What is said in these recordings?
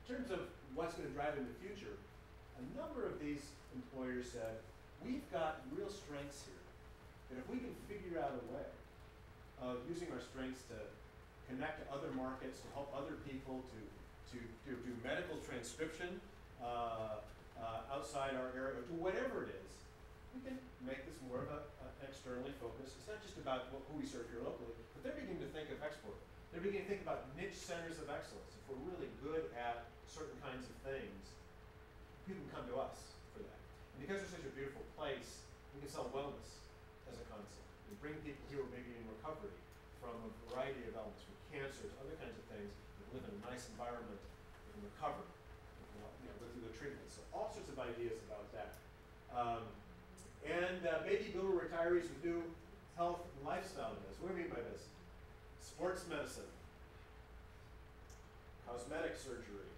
In terms of what's going to drive in the future, a number of these employers said, we've got real strengths here. And if we can figure out a way of using our strengths to connect to other markets, to help other people, to do medical transcription outside our area, or do whatever it is, we can make this more of an externally focused. It's not just about who we serve here locally, but they're beginning to think of export. They're beginning to think about niche centers of excellence. If we're really good at certain kinds of things, people can come to us for that. And because we're such a beautiful place, we can sell wellness as a concept. We bring people here who are maybe in recovery from a variety of elements, from cancer to other kinds of things, that live in a nice environment, and recover, go through the treatment. So all sorts of ideas about that. Baby boomer retirees who do health and lifestyle events. What do I mean by this? Sports medicine, cosmetic surgery,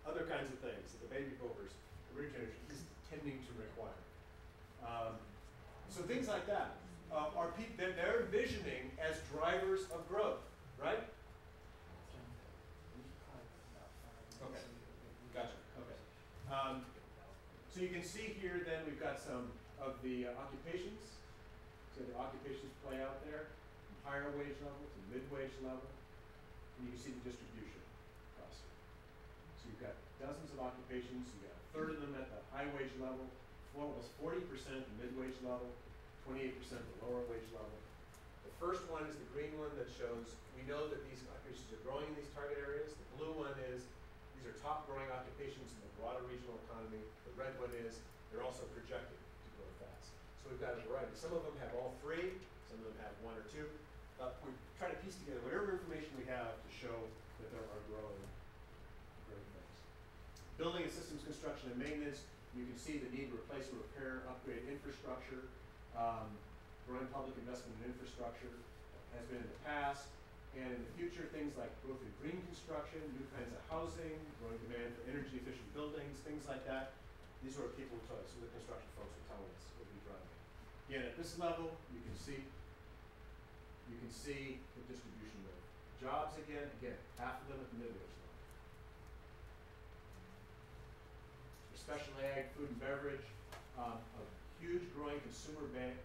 other kinds of things that the baby boomers, the generation, is tending to require. So things like that are people they're envisioning as drivers of growth, right? Okay, gotcha. Okay. So you can see here then we've got some of the occupations. So the occupations play out there from higher wage level to mid-wage level. And you can see the distribution across here. So you've got dozens of occupations. You've got a third of them at the high wage level, almost 40% at the mid-wage level, 28% at the lower wage level. The first one is the green one that shows we know that these occupations are growing in these target areas. The blue one is these are top growing occupations in the broader regional economy. The red one is they're also projected to grow fast. So we've got a variety. Some of them have all three. Some of them have one or two. We try to piece together whatever information we have to show that there are growing things. Building and systems construction and maintenance. You can see the need to replace and repair, upgrade infrastructure. Growing public investment in infrastructure has been in the past. And in the future, things like growth in green construction, new kinds of housing, growing demand for energy efficient buildings, things like that. These are what people will tell us, so the construction folks are telling us what we're driving. Again, at this level, you can see the distribution of jobs again, half of them at the mid-wage level. For special ag, food and beverage, a huge growing consumer demand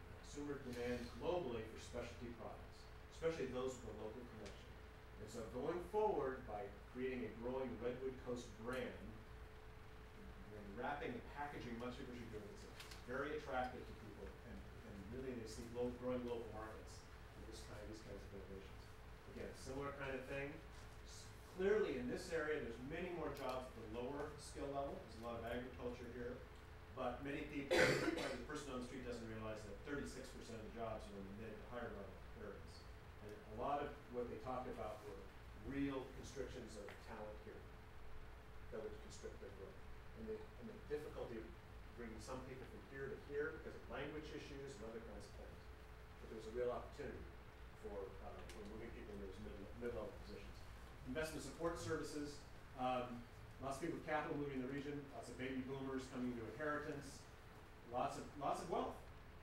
globally for specialty products, especially those with a local connection. And so going forward by creating a growing Redwood Coast brand, and wrapping and packaging much of what you're doing, it's very attractive to people, and really they see growing local markets for these kinds of innovations. Again, similar kind of thing. Clearly in this area, there's many more jobs at the lower skill level. There's a lot of agriculture here. But many people, the person on the street doesn't realize that 36% of the jobs are in the mid to higher level areas. And a lot of what they talked about were real constrictions of talent here that would constrict their growth. And the difficulty of bringing some people from here to here because of language issues and other kinds of things. But there was a real opportunity for moving people into those mid-level positions. Investment support services. Lots of people with capital moving in the region, lots of baby boomers coming to inheritance, lots of wealth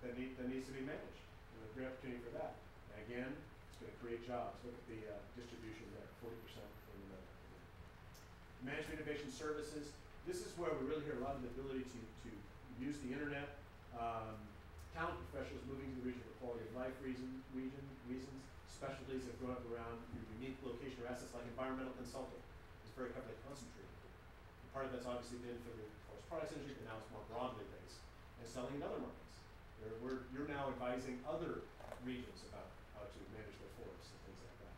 that needs to be managed. And a great opportunity for that. And again, it's going to create jobs. Look at the distribution there, 40% from the middle. Management innovation services. This is where we really hear a lot of the ability to use the internet. Talent professionals moving to the region for quality of life reasons. Specialties have grown up around your unique location or assets like environmental consulting. It's very heavily concentrated. Part of that's obviously been for the forest products industry, but now it's more broadly based and selling in other markets. You're now advising other regions about how to manage their forests and things like that.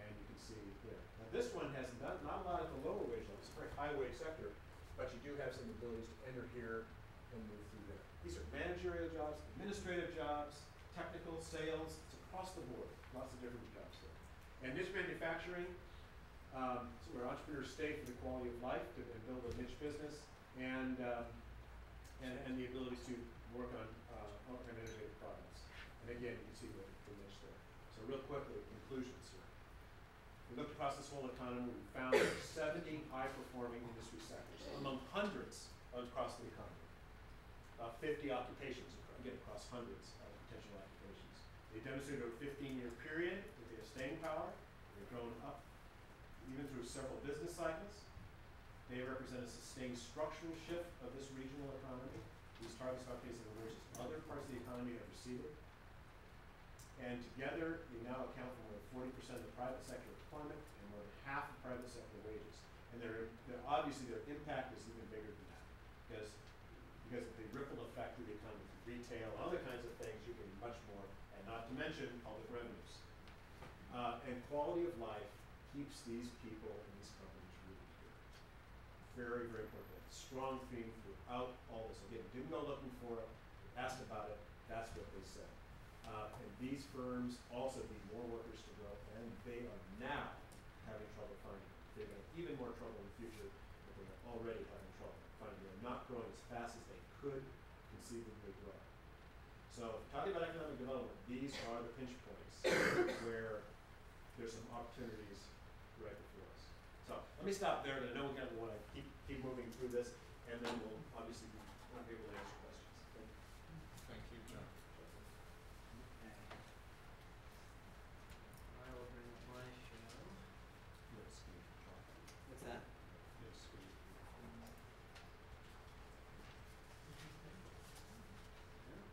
And you can see here. Now this one has not a lot at the lower wage level. It's a very high wage sector, but you do have some abilities to enter here and move through there. These are managerial jobs, administrative jobs, technical, sales. It's across the board. Lots of different jobs there. And niche manufacturing. So where entrepreneurs stay for the quality of life to build a niche business and the abilities to work on innovative products. And again, you can see the niche there. So real quickly, conclusions here. We looked across this whole economy. We found 70 high-performing industry sectors among hundreds across the economy. About 50 occupations, again, across hundreds of potential occupations. They demonstrated over a 15-year period that they have staying power. They've grown up even through several business cycles. They represent a sustained structural shift of this regional economy. These targets are facing versus other parts of the economy have receded. And together, they now account for more than 40% of the private sector employment and more than half of private sector wages. And obviously their impact is even bigger than that, because of the ripple effect of the economy, retail, and other kinds of things. You can do much more, and not to mention public revenues. And quality of life keeps these people and these companies really here. Very, very important. Strong theme throughout all this. Again, didn't go looking for it, asked about it, that's what they said. And these firms also need more workers to grow, and they are now having trouble finding them. They're going to have even more trouble in the future, but they're already having trouble finding them. They're not growing as fast as they could conceivably grow. So, talking about economic development, these are the pinch points where there's some opportunities right before us. So, let me stop there, and I know we kind of want to keep moving through this, and then we'll obviously be able to answer